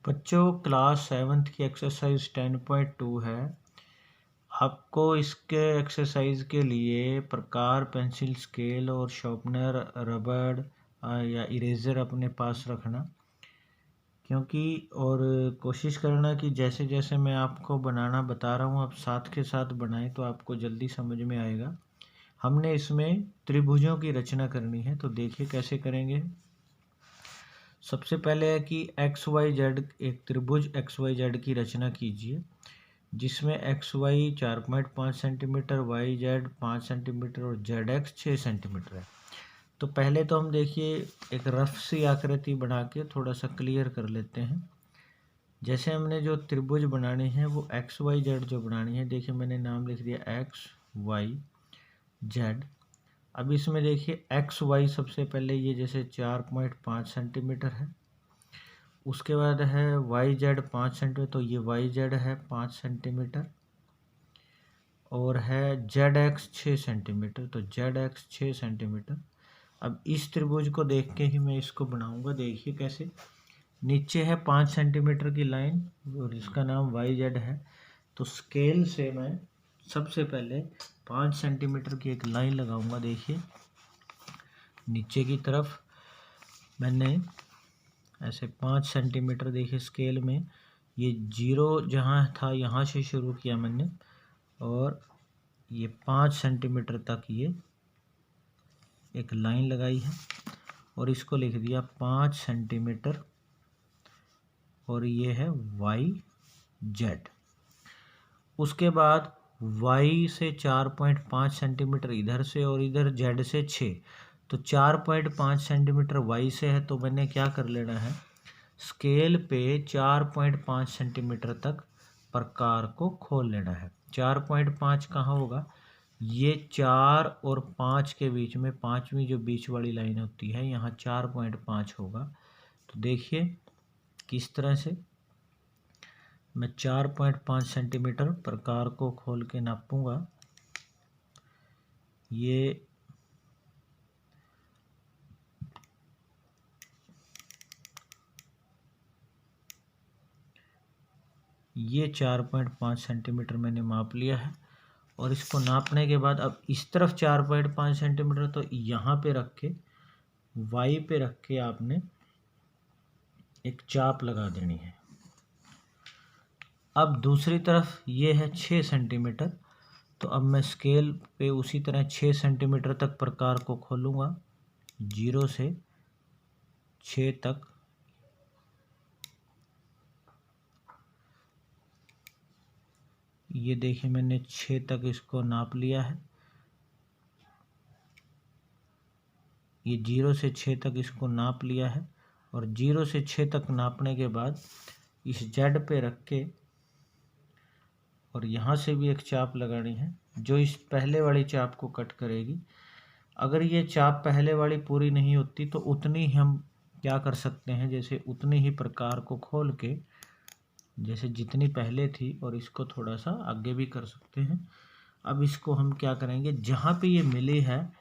बच्चों class 7th की exercise 10.2 है। आपको इसके एक्सरसाइज के लिए प्रकार, पेंसिल, स्केल और शार्पनर, रबड़ या इरेज़र अपने पास रखना, क्योंकि और कोशिश करना कि जैसे जैसे मैं आपको बनाना बता रहा हूँ आप साथ के साथ बनाएं तो आपको जल्दी समझ में आएगा। हमने इसमें त्रिभुजों की रचना करनी है, तो देखिए कैसे करेंगे। सबसे पहले है कि एक्स वाई जेड, एक त्रिभुज एक्स वाई जेड की रचना कीजिए जिसमें X Y 4.5 centimetre, Y Z 5 centimetre और जेड एक्स 6 सेंटीमीटर है। तो पहले तो हम देखिए एक रफ सी आकृति बना के थोड़ा सा क्लियर कर लेते हैं। जैसे हमने जो त्रिभुज बनानी है वो एक्स वाई जेड जो बनानी है, देखिए मैंने नाम लिख दिया एक्स वाई जेड। अब इसमें देखिए एक्स वाई सबसे पहले ये जैसे 4.5 सेंटीमीटर है, उसके बाद है वाई जेड 5 सेंटीमीटर, तो ये वाई जेड है 5 सेंटीमीटर, और है जेड एक्स 6 सेंटीमीटर, तो जेड एक्स 6 सेंटीमीटर। अब इस त्रिभुज को देख के ही मैं इसको बनाऊंगा। देखिए कैसे, नीचे है 5 सेंटीमीटर की लाइन और इसका नाम वाई जेड है, तो स्केल से मैं सबसे पहले 5 सेंटीमीटर की एक लाइन लगाऊंगा। देखिए नीचे की तरफ मैंने ऐसे 5 सेंटीमीटर, देखिए स्केल में ये जीरो जहाँ था यहाँ से शुरू किया मैंने, और ये 5 सेंटीमीटर तक ये एक लाइन लगाई है और इसको लिख दिया 5 सेंटीमीटर, और ये है वाई जेड। उसके बाद वाई से 4.5 सेंटीमीटर इधर से और इधर जेड से 6, तो 4.5 सेंटीमीटर वाई से है, तो मैंने क्या कर लेना है, स्केल पे 4.5 सेंटीमीटर तक प्रकार को खोल लेना है। 4.5 कहाँ होगा, ये 4 और 5 के बीच में, पाँचवीं जो बीच वाली लाइन होती है यहाँ 4.5 होगा। तो देखिए किस तरह से मैं 4.5 सेंटीमीटर प्रकार को खोल के नापूंगा। ये 4.5 सेंटीमीटर मैंने माप लिया है, और इसको नापने के बाद अब इस तरफ 4.5 सेंटीमीटर, तो यहाँ पे रख के वाई पे रख के आपने एक चाप लगा देनी है। अब दूसरी तरफ ये है 6 सेंटीमीटर, तो अब मैं स्केल पे उसी तरह 6 सेंटीमीटर तक प्रकार को खोलूँगा, 0 से 6 तक। ये देखिए मैंने 6 तक इसको नाप लिया है, ये 0 से 6 तक इसको नाप लिया है, और 0 से 6 तक नापने के बाद इस जेड पे रख के और यहाँ से भी एक चाप लगानी है जो इस पहले वाली चाप को कट करेगी। अगर ये चाप पहले वाली पूरी नहीं होती तो उतनी हम क्या कर सकते हैं, जैसे उतनी ही प्रकार को खोल के, जैसे जितनी पहले थी, और इसको थोड़ा सा आगे भी कर सकते हैं। अब इसको हम क्या करेंगे, जहाँ पे ये मिली है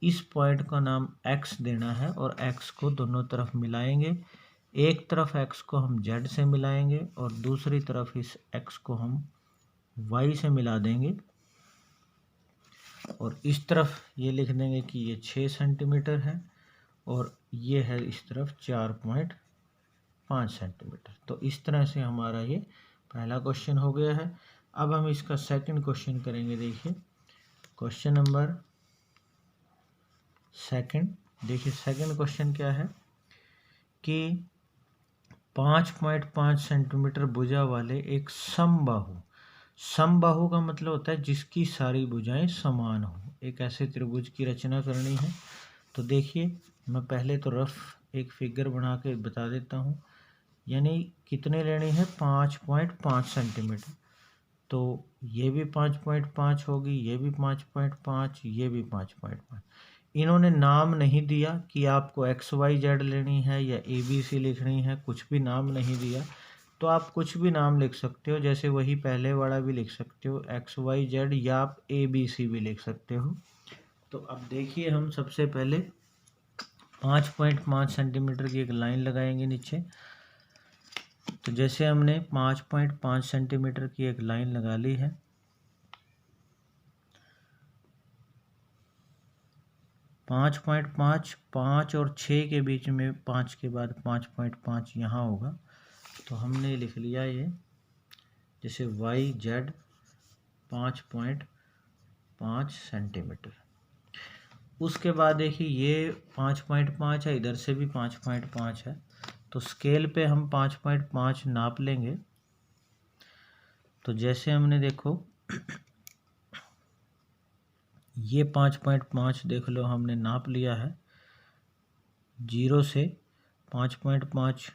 इस पॉइंट का नाम x देना है, और x को दोनों तरफ मिलाएंगे। एक तरफ x को हम z से मिलाएंगे और दूसरी तरफ इस x को हम y से मिला देंगे, और इस तरफ ये लिख देंगे कि ये 6 सेंटीमीटर है और ये है इस तरफ 4.5 सेंटीमीटर। तो इस तरह से हमारा ये पहला क्वेश्चन हो गया है। अब हम इसका सेकंड क्वेश्चन करेंगे। देखिए क्वेश्चन नंबर सेकंड, देखिए सेकंड क्वेश्चन क्या है कि 5.5 सेंटीमीटर भुजा वाले एक समबाहु, समबाहु का मतलब होता है जिसकी सारी भुजाएं समान हो, एक ऐसे त्रिभुज की रचना करनी है। तो देखिए मैं पहले तो रफ एक फिगर बना के बता देता हूँ, यानी कितने लेनी है, 5.5 सेंटीमीटर। तो ये भी 5.5 होगी, ये भी 5.5, ये भी 5.5। इन्होंने नाम नहीं दिया कि आपको एक्स वाई जेड लेनी है या ए बी सी लिखनी है, कुछ भी नाम नहीं दिया। तो आप कुछ भी नाम लिख सकते हो, जैसे वही पहले वाला भी लिख सकते हो एक्स वाई जेड, या आप ए बी सी भी लिख सकते हो। तो अब देखिए हम सबसे पहले 5.5 सेंटीमीटर की एक लाइन लगाएंगे नीचे, तो जैसे हमने 5.5 सेंटीमीटर की एक लाइन लगा ली है, 5.5, 5 और 6 के बीच में 5 के बाद 5.5 यहाँ होगा, तो हमने लिख लिया ये जैसे YZ 5.5 सेंटीमीटर। उसके बाद देखिए ये 5.5 है, इधर से भी 5.5 है, तो स्केल पे हम 5.5 नाप लेंगे। तो जैसे हमने देखो ये 5.5 देख लो हमने नाप लिया है, 0 से 5.5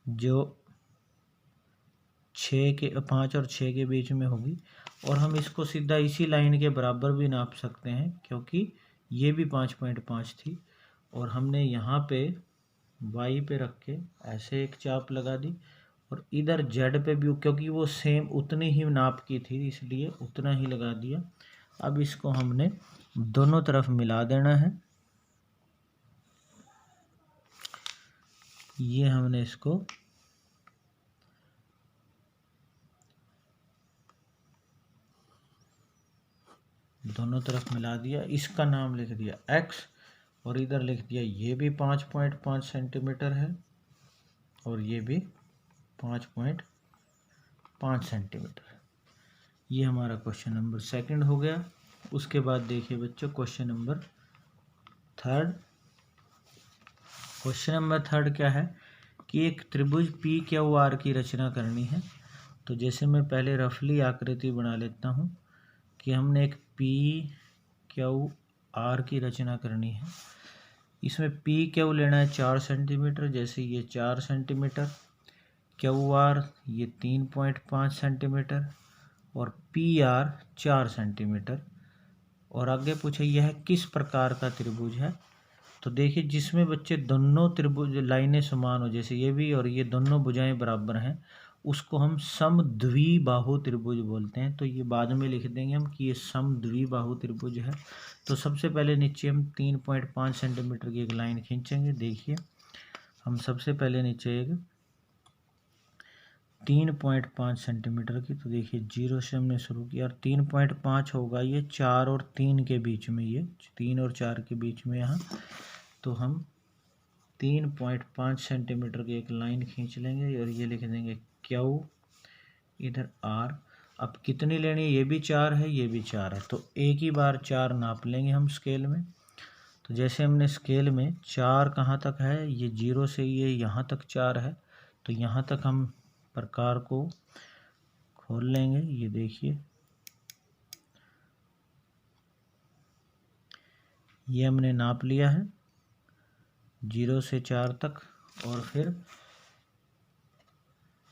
जो 5 और 6 के बीच में होगी, और हम इसको सीधा इसी लाइन के बराबर भी नाप सकते हैं क्योंकि ये भी 5.5 थी, और हमने यहाँ पे Y पे रख के ऐसे एक चाप लगा दी, और इधर Z पे भी क्योंकि वो सेम उतनी ही नाप की थी इसलिए उतना ही लगा दिया। अब इसको हमने दोनों तरफ मिला देना है। ये हमने इसको दोनों तरफ मिला दिया, इसका नाम लिख दिया X, और इधर लिख दिया ये भी 5.5 सेंटीमीटर है और ये भी 5.5 सेंटीमीटर। ये हमारा क्वेश्चन नंबर 2 हो गया। उसके बाद देखिए बच्चों क्वेश्चन नंबर 3। क्वेश्चन नंबर 3 क्या है कि एक त्रिभुज PQR की रचना करनी है। तो जैसे मैं पहले रफली आकृति बना लेता हूँ कि हमने एक PQR की रचना करनी है। इसमें PQ लेना है 4 सेंटीमीटर, जैसे ये 4 सेंटीमीटर, QR ये 3.5 सेंटीमीटर और PR 4 सेंटीमीटर। और आगे पूछे यह किस प्रकार का त्रिभुज है। तो देखिए जिसमें बच्चे दोनों त्रिभुज लाइनें समान हो, जैसे ये भी और ये दोनों भुजाएं बराबर हैं, उसको हम समद्विबाहु त्रिभुज बोलते हैं। तो ये बाद में लिख देंगे हम कि ये समद्विबाहु त्रिभुज है। तो सबसे पहले नीचे हम 3.5 सेंटीमीटर की एक लाइन खींचेंगे। देखिए हम सबसे पहले नीचे एक 3.5 सेंटीमीटर की, तो देखिए 0 से हमने शुरू किया और 3.5 होगा ये 4 और 3 के बीच में, ये 3 और 4 के बीच में यहाँ। तो हम 3.5 सेंटीमीटर की एक लाइन खींच लेंगे और ये लिख देंगे Q, इधर R। अब कितनी लेनी है, ये भी 4 है ये भी 4 है, तो एक ही बार 4 नाप लेंगे हम स्केल में। तो जैसे हमने स्केल में 4 कहाँ तक है, ये 0 से ये यहाँ तक 4 है, तो यहाँ तक हम प्रकार को खोल लेंगे। ये देखिए ये हमने नाप लिया है 0 से 4 तक, और फिर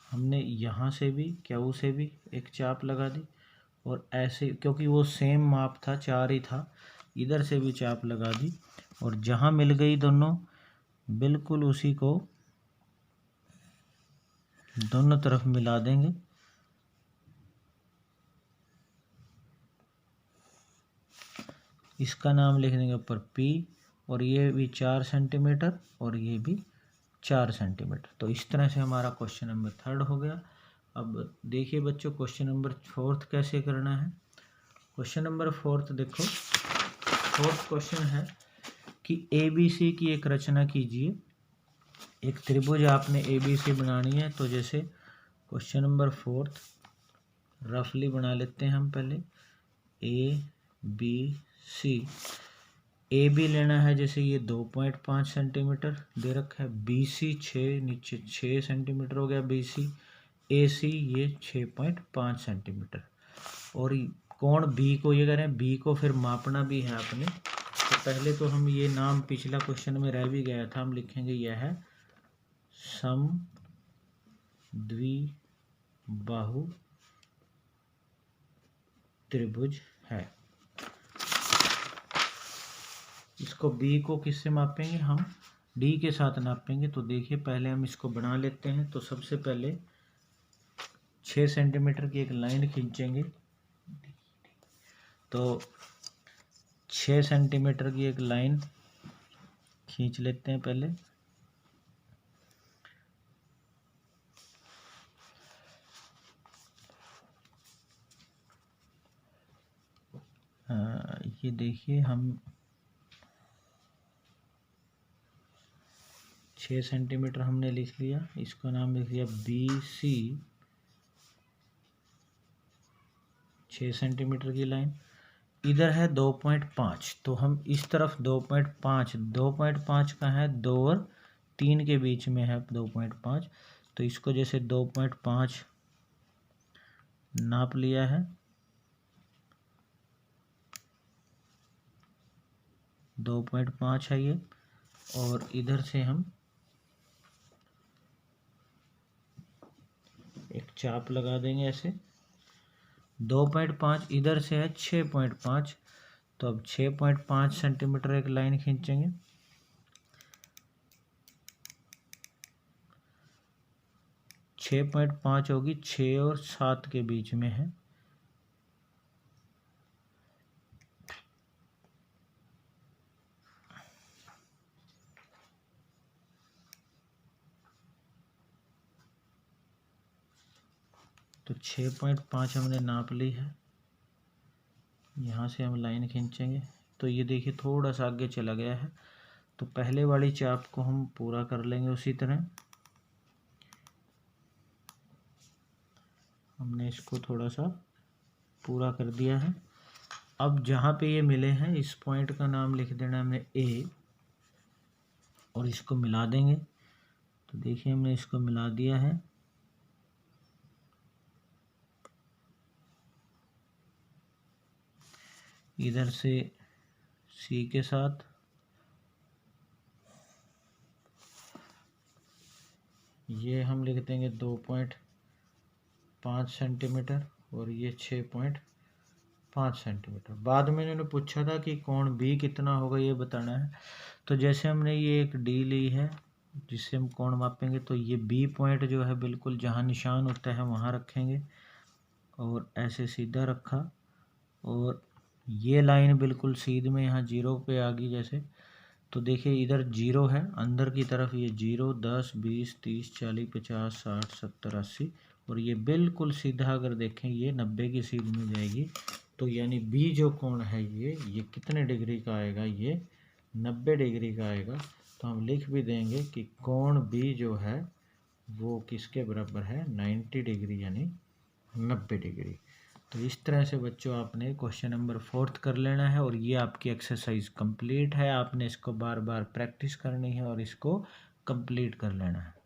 हमने यहाँ से भी Q से भी एक चाप लगा दी, और ऐसे क्योंकि वो सेम माप था 4 ही था, इधर से भी चाप लगा दी, और जहाँ मिल गई दोनों बिल्कुल उसी को दोनों तरफ मिला देंगे। इसका नाम लिख देंगे ऊपर P, और ये भी 4 सेंटीमीटर और ये भी 4 सेंटीमीटर। तो इस तरह से हमारा क्वेश्चन नंबर 3 हो गया। अब देखिए बच्चों क्वेश्चन नंबर 4 कैसे करना है। क्वेश्चन नंबर 4 देखो, 4th क्वेश्चन है कि ABC की एक रचना कीजिए। एक त्रिभुज आपने ABC बनानी है। तो जैसे क्वेश्चन नंबर 4 रफली बना लेते हैं हम पहले ABC। AB लेना है, जैसे ये 2.5 सेंटीमीटर दे रखा है, BC 6, नीचे 6 सेंटीमीटर हो गया BC, AC ये 6.5 सेंटीमीटर। और कोण B को ये करें, B को फिर मापना भी है आपने। तो पहले तो हम ये नाम पिछला क्वेश्चन में रह भी गया था, हम लिखेंगे यह है समद्विबाहु त्रिभुज है। इसको B को किससे मापेंगे, हम D के साथ नापेंगे। तो देखिए पहले हम इसको बना लेते हैं। तो सबसे पहले 6 सेंटीमीटर की एक लाइन खींचेंगे। तो 6 सेंटीमीटर की एक लाइन खींच लेते हैं पहले। ये देखिए हम 6 सेंटीमीटर हमने लिख लिया, इसका नाम लिख लिया BC, 6 सेंटीमीटर की लाइन। इधर है 2.5, तो हम इस तरफ 2.5 का है, 2 और 3 के बीच में है 2.5, तो इसको जैसे 2.5 नाप लिया है, 2.5 है ये। और इधर से हम एक चाप लगा देंगे ऐसे, 2.5 इधर से है 6.5, तो अब 6.5 सेंटीमीटर एक लाइन खींचेंगे। छः 6.5 होगी, 6 और 7 के बीच में है, तो 6.5 हमने नाप ली है। यहाँ से हम लाइन खींचेंगे, तो ये देखिए थोड़ा सा आगे चला गया है, तो पहले वाली चाप को हम पूरा कर लेंगे उसी तरह। हमने इसको थोड़ा सा पूरा कर दिया है। अब जहाँ पे ये मिले हैं, इस पॉइंट का नाम लिख देना हमने A, और इसको मिला देंगे। तो देखिए हमने इसको मिला दिया है। इधर से C के साथ ये हम लिख देंगे 2.5 सेंटीमीटर, और ये 6.5 सेंटीमीटर। बाद में इन्होंने पूछा था कि कोण B कितना होगा, ये बताना है। तो जैसे हमने ये एक D ली है जिससे हम कोण मापेंगे, तो ये B पॉइंट जो है बिल्कुल जहाँ निशान होता है वहाँ रखेंगे, और ऐसे सीधा रखा, और ये लाइन बिल्कुल सीध में यहाँ 0 पे आ गई जैसे। तो देखिए इधर 0 है, अंदर की तरफ ये 0, 10, 20, 30, 40, 50, 60, 70, 80, और ये बिल्कुल सीधा अगर देखें ये 90 की सीध में जाएगी। तो यानी B जो कोण है ये कितने डिग्री का आएगा, ये 90 डिग्री का आएगा। तो हम लिख भी देंगे कि कोण B जो है वो किसके बराबर है, 90 डिग्री, यानी 90 डिग्री। तो इस तरह से बच्चों आपने क्वेश्चन नंबर 4 कर लेना है, और ये आपकी एक्सरसाइज कंप्लीट है। आपने इसको बार बार प्रैक्टिस करनी है और इसको कंप्लीट कर लेना है।